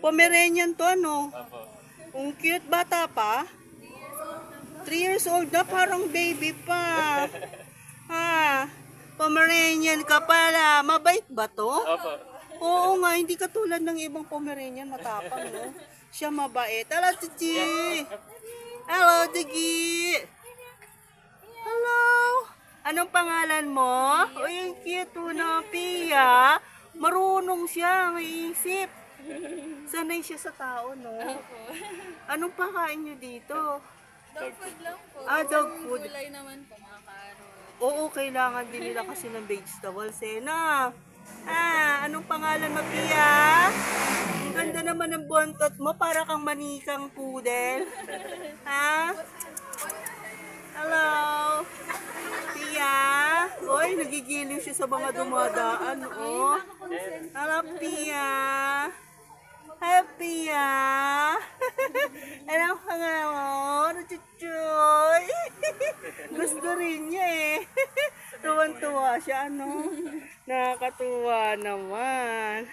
Pomeranian to, ano? Opo. Ang cute, bata pa. 3 years old na, parang baby pa. Ha, Pomeranian ka pala. Mabait ba to? Opo. Oo nga, hindi katulad ng ibang Pomeranian, matapang, no? Siya mabait. Hello, Chichi! Hello, Digi! Hello! Anong pangalan mo? Uy, ang cute na, Pia. Marunong siya, may isip. Sanay siya sa tao, no? Anong pakain nyo dito? Dog food lang po. Dog food. Gulay naman po, mga karot. Oo, kailangan din nila kasi ng vegetables, eh, na. Anong pangalan mo, Pia? Ang ganda naman ng bontot mo, para kang manikang poodle. Ha? Hello? Pia? Uy, nagigiliw siya sa mga dumadaan, oh. Hello, Pia? Hi, Pia? Anong pangalan mo? Chuchoy? Gusto rin niya, eh. Tuwan-tuwa siya, ano? Nakakatuwa naman.